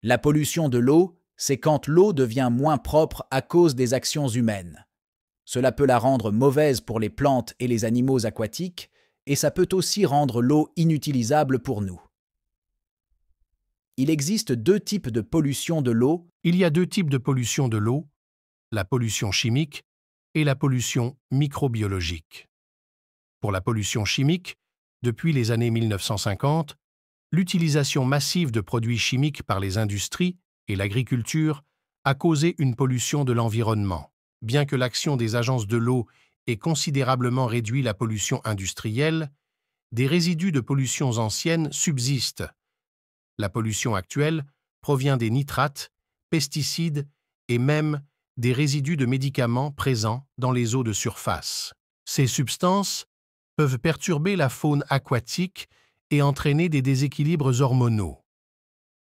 La pollution de l'eau, c'est quand l'eau devient moins propre à cause des actions humaines. Cela peut la rendre mauvaise pour les plantes et les animaux aquatiques, et ça peut aussi rendre l'eau inutilisable pour nous. Il existe deux types de pollution de l'eau. Il y a deux types de pollution de l'eau, la pollution chimique et la pollution microbiologique. Pour la pollution chimique, depuis les années 1950, l'utilisation massive de produits chimiques par les industries et l'agriculture a causé une pollution de l'environnement. Bien que l'action des agences de l'eau ait considérablement réduit la pollution industrielle, des résidus de pollutions anciennes subsistent. La pollution actuelle provient des nitrates, pesticides et même des résidus de médicaments présents dans les eaux de surface. Ces substances peuvent perturber la faune aquatique et entraîner des déséquilibres hormonaux.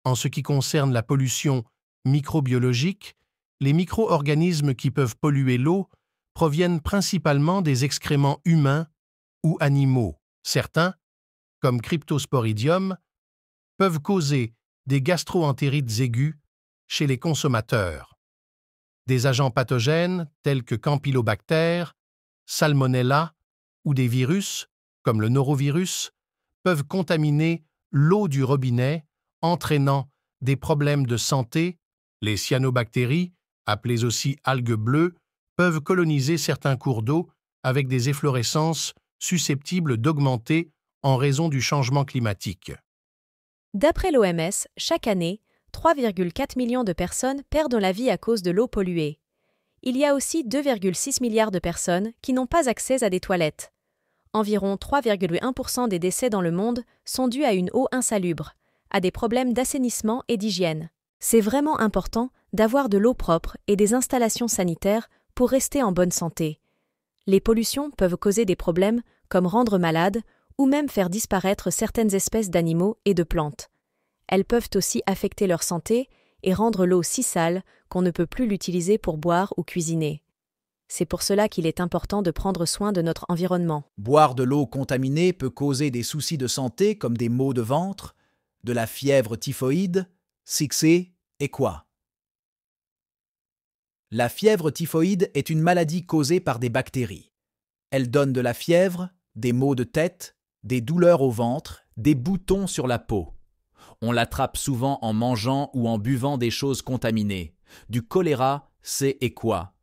En ce qui concerne la pollution microbiologique, les micro-organismes qui peuvent polluer l'eau proviennent principalement des excréments humains ou animaux. Certains, comme Cryptosporidium, peuvent causer des gastro-entérites aiguës chez les consommateurs. Des agents pathogènes tels que Campylobacter, Salmonella ou des virus, comme le norovirus, peuvent contaminer l'eau du robinet, entraînant des problèmes de santé. Les cyanobactéries, appelées aussi algues bleues, peuvent coloniser certains cours d'eau avec des efflorescences susceptibles d'augmenter en raison du changement climatique. D'après l'OMS, chaque année, 3,4 millions de personnes perdent la vie à cause de l'eau polluée. Il y a aussi 2,6 milliards de personnes qui n'ont pas accès à des toilettes. Environ 3,1% des décès dans le monde sont dus à une eau insalubre, à des problèmes d'assainissement et d'hygiène. C'est vraiment important d'avoir de l'eau propre et des installations sanitaires pour rester en bonne santé. Les pollutions peuvent causer des problèmes comme rendre malade ou même faire disparaître certaines espèces d'animaux et de plantes. Elles peuvent aussi affecter leur santé et rendre l'eau si sale qu'on ne peut plus l'utiliser pour boire ou cuisiner. C'est pour cela qu'il est important de prendre soin de notre environnement. Boire de l'eau contaminée peut causer des soucis de santé comme des maux de ventre, de la fièvre typhoïde, 6C et quoi? La fièvre typhoïde est une maladie causée par des bactéries. Elle donne de la fièvre, des maux de tête, des douleurs au ventre, des boutons sur la peau. On l'attrape souvent en mangeant ou en buvant des choses contaminées. Du choléra, c'est et quoi?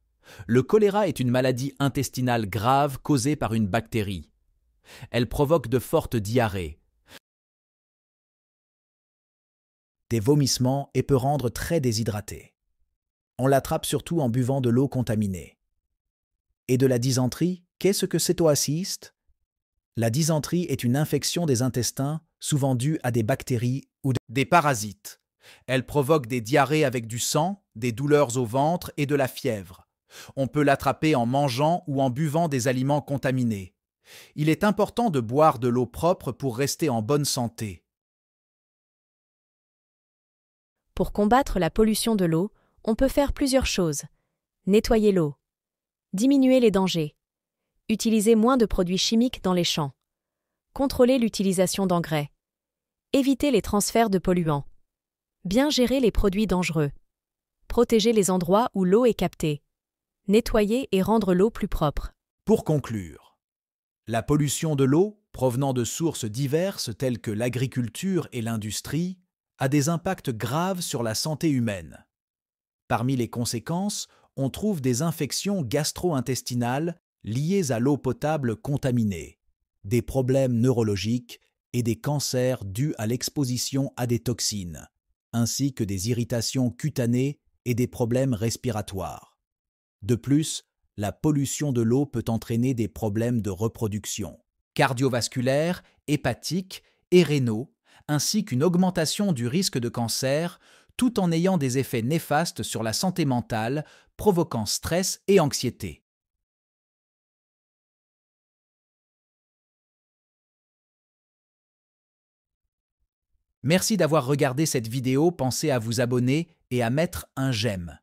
Le choléra est une maladie intestinale grave causée par une bactérie. Elle provoque de fortes diarrhées, des vomissements et peut rendre très déshydraté. On l'attrape surtout en buvant de l'eau contaminée. Et de la dysenterie, qu'est-ce que cétoacyste? La dysenterie est une infection des intestins, souvent due à des bactéries ou des parasites. Elle provoque des diarrhées avec du sang, des douleurs au ventre et de la fièvre. On peut l'attraper en mangeant ou en buvant des aliments contaminés. Il est important de boire de l'eau propre pour rester en bonne santé. Pour combattre la pollution de l'eau, on peut faire plusieurs choses. Nettoyer l'eau. Diminuer les dangers. Utiliser moins de produits chimiques dans les champs. Contrôler l'utilisation d'engrais. Éviter les transferts de polluants. Bien gérer les produits dangereux. Protéger les endroits où l'eau est captée. Nettoyer et rendre l'eau plus propre. Pour conclure, la pollution de l'eau, provenant de sources diverses telles que l'agriculture et l'industrie, a des impacts graves sur la santé humaine. Parmi les conséquences, on trouve des infections gastro-intestinales liées à l'eau potable contaminée, des problèmes neurologiques et des cancers dus à l'exposition à des toxines, ainsi que des irritations cutanées et des problèmes respiratoires. De plus, la pollution de l'eau peut entraîner des problèmes de reproduction, cardiovasculaires, hépatiques et rénaux, ainsi qu'une augmentation du risque de cancer, tout en ayant des effets néfastes sur la santé mentale, provoquant stress et anxiété. Merci d'avoir regardé cette vidéo, pensez à vous abonner et à mettre un j'aime.